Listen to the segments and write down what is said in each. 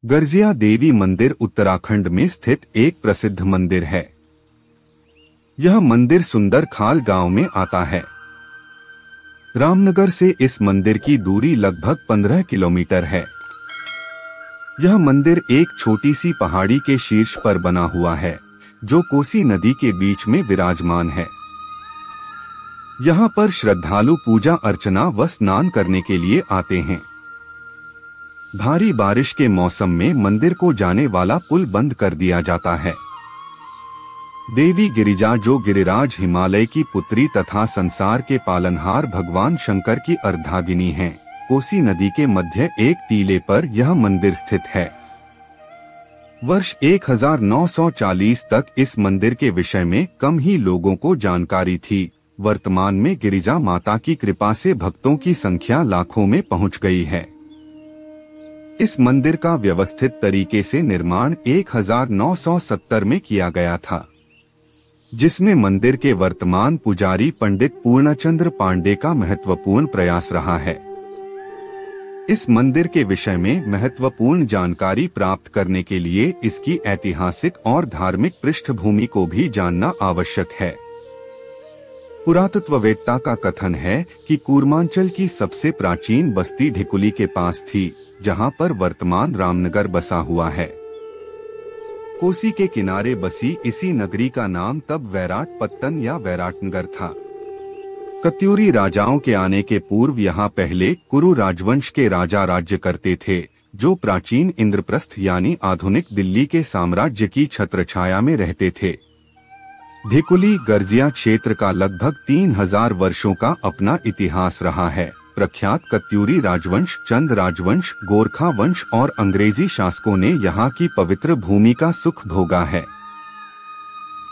गर्जिया देवी मंदिर उत्तराखंड में स्थित एक प्रसिद्ध मंदिर है। यह मंदिर सुंदर खाल गांव में आता है। रामनगर से इस मंदिर की दूरी लगभग 15 किलोमीटर है। यह मंदिर एक छोटी सी पहाड़ी के शीर्ष पर बना हुआ है, जो कोसी नदी के बीच में विराजमान है। यहाँ पर श्रद्धालु पूजा अर्चना व स्नान करने के लिए आते हैं। भारी बारिश के मौसम में मंदिर को जाने वाला पुल बंद कर दिया जाता है। देवी गिरिजा, जो गिरिराज हिमालय की पुत्री तथा संसार के पालनहार भगवान शंकर की अर्धांगिनी हैं, कोसी नदी के मध्य एक टीले पर यह मंदिर स्थित है। वर्ष 1940 तक इस मंदिर के विषय में कम ही लोगों को जानकारी थी। वर्तमान में गिरिजा माता की कृपा से भक्तों की संख्या लाखों में पहुंच गई है। इस मंदिर का व्यवस्थित तरीके से निर्माण 1970 में किया गया था, जिसमें मंदिर के वर्तमान पुजारी पंडित पूर्णचंद्र पांडे का महत्वपूर्ण प्रयास रहा है। इस मंदिर के विषय में महत्वपूर्ण जानकारी प्राप्त करने के लिए इसकी ऐतिहासिक और धार्मिक पृष्ठभूमि को भी जानना आवश्यक है। पुरातत्ववेत्ता का कथन है कि कूर्मांचल की सबसे प्राचीन बस्ती ढिकुली के पास थी, जहां पर वर्तमान रामनगर बसा हुआ है। कोसी के किनारे बसी इसी नगरी का नाम तब वैराटपत्तन या वैराटनगर था। कत्यूरी राजाओं के आने के पूर्व यहाँ पहले कुरु राजवंश के राजा राज्य करते थे, जो प्राचीन इंद्रप्रस्थ यानी आधुनिक दिल्ली के साम्राज्य की छत्रछाया में रहते थे। ढिकुली गर्जिया क्षेत्र का लगभग 3000 वर्षों का अपना इतिहास रहा है। प्रख्यात कत्यूरी राजवंश, चंद राजवंश, गोरखा वंश और अंग्रेजी शासकों ने यहाँ की पवित्र भूमि का सुख भोगा है।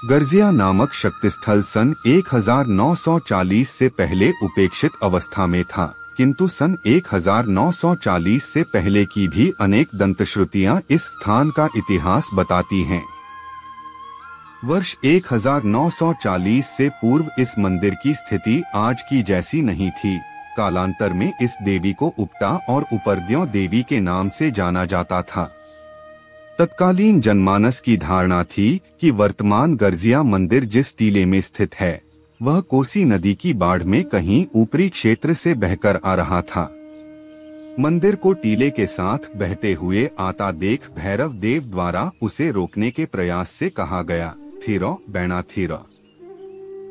गर्जिया नामक शक्तिस्थल सन 1940 से पहले उपेक्षित अवस्था में था, किंतु सन 1940 से पहले की भी अनेक दंतश्रुतियां इस स्थान का इतिहास बताती हैं। वर्ष 1940 से पूर्व इस मंदिर की स्थिति आज की जैसी नहीं थी। कालांतर में इस देवी को उपटा और उपरद्यों देवी के नाम से जाना जाता था। तत्कालीन जनमानस की धारणा थी कि वर्तमान गर्जिया मंदिर जिस टीले में स्थित है, वह कोसी नदी की बाढ़ में कहीं ऊपरी क्षेत्र से बहकर आ रहा था। मंदिर को टीले के साथ बहते हुए आता देख भैरव देव द्वारा उसे रोकने के प्रयास से कहा गया, थिरो बैना थिरो,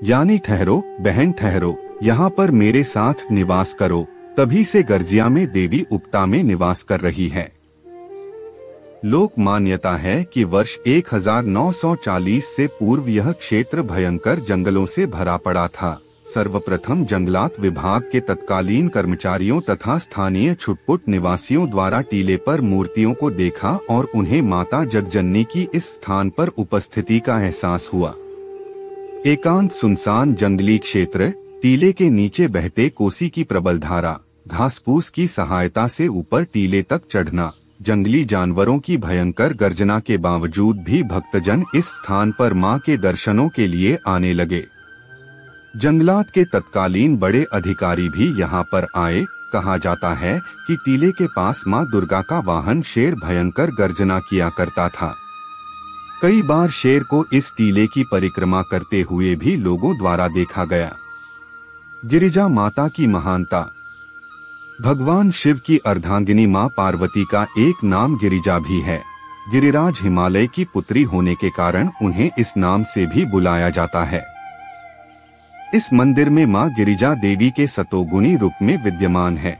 यानी ठहरो बहन ठहरो, यहाँ पर मेरे साथ निवास करो। तभी से गर्जिया में देवी उपटा में निवास कर रही है। लोक मान्यता है कि वर्ष 1940 से पूर्व यह क्षेत्र भयंकर जंगलों से भरा पड़ा था। सर्वप्रथम जंगलात विभाग के तत्कालीन कर्मचारियों तथा स्थानीय छुटपुट निवासियों द्वारा टीले पर मूर्तियों को देखा और उन्हें माता जगजननी की इस स्थान पर उपस्थिति का एहसास हुआ। एकांत सुनसान जंगली क्षेत्र, टीले के नीचे बहते कोसी की प्रबल धारा, घासपूस की सहायता से ऊपर टीले तक चढ़ना, जंगली जानवरों की भयंकर गर्जना के बावजूद भी भक्तजन इस स्थान पर मां के दर्शनों के लिए आने लगे। जंगलात के तत्कालीन बड़े अधिकारी भी यहाँ पर आए। कहा जाता है कि टीले के पास मां दुर्गा का वाहन शेर भयंकर गर्जना किया करता था। कई बार शेर को इस टीले की परिक्रमा करते हुए भी लोगों द्वारा देखा गया। गिरिजा माता की महानता। भगवान शिव की अर्धांगिनी मां पार्वती का एक नाम गिरिजा भी है। गिरिराज हिमालय की पुत्री होने के कारण उन्हें इस नाम से भी बुलाया जाता है। इस मंदिर में मां गिरिजा देवी के सतोगुणी रूप में विद्यमान है,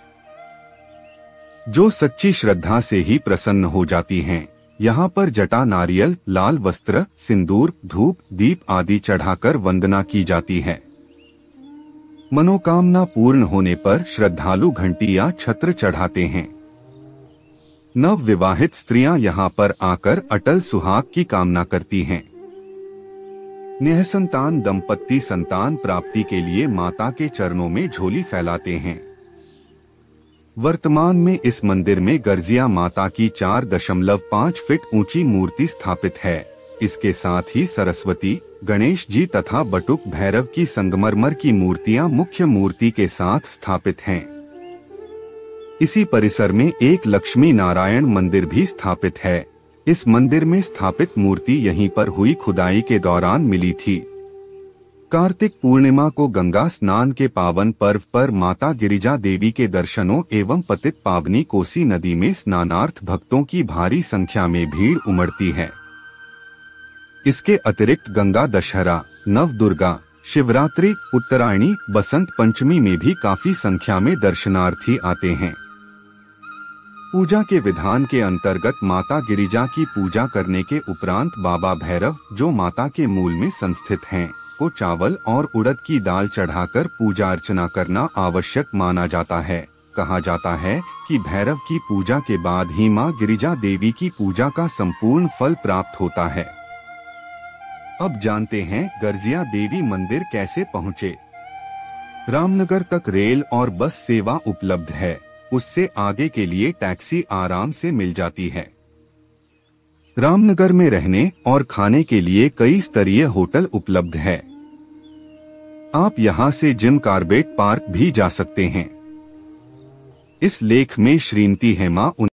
जो सच्ची श्रद्धा से ही प्रसन्न हो जाती हैं। यहाँ पर जटा, नारियल, लाल वस्त्र, सिंदूर, धूप, दीप आदि चढ़ाकर वंदना की जाती है। मनोकामना पूर्ण होने पर श्रद्धालु घंटी या छत्र चढ़ाते हैं। नव विवाहित स्त्रियां यहाँ पर आकर अटल सुहाग की कामना करती हैं। निःसंतान दंपत्ति संतान प्राप्ति के लिए माता के चरणों में झोली फैलाते हैं। वर्तमान में इस मंदिर में गर्जिया माता की 4.5 फीट ऊंची मूर्ति स्थापित है। इसके साथ ही सरस्वती, गणेश जी तथा बटुक भैरव की संगमरमर की मूर्तियां मुख्य मूर्ति के साथ स्थापित हैं। इसी परिसर में एक लक्ष्मी नारायण मंदिर भी स्थापित है। इस मंदिर में स्थापित मूर्ति यहीं पर हुई खुदाई के दौरान मिली थी। कार्तिक पूर्णिमा को गंगा स्नान के पावन पर्व पर माता गिरिजा देवी के दर्शनों एवं पतित पावनी कोसी नदी में स्नानार्थ भक्तों की भारी संख्या में भीड़ उमड़ती है। इसके अतिरिक्त गंगा दशहरा, नवदुर्गा, शिवरात्रि, उत्तरायणी, बसंत पंचमी में भी काफी संख्या में दर्शनार्थी आते हैं। पूजा के विधान के अंतर्गत माता गिरिजा की पूजा करने के उपरांत बाबा भैरव, जो माता के मूल में संस्थित हैं, को चावल और उड़द की दाल चढ़ाकर पूजा अर्चना करना आवश्यक माना जाता है। कहा जाता है कि भैरव की पूजा के बाद ही मां गिरिजा देवी की पूजा का संपूर्ण फल प्राप्त होता है। अब जानते हैं गर्जिया देवी मंदिर कैसे पहुँचे। रामनगर तक रेल और बस सेवा उपलब्ध है। उससे आगे के लिए टैक्सी आराम से मिल जाती है। रामनगर में रहने और खाने के लिए कई स्तरीय होटल उपलब्ध है। आप यहां से जिम कार्बेट पार्क भी जा सकते हैं। इस लेख में श्रीमती हेमा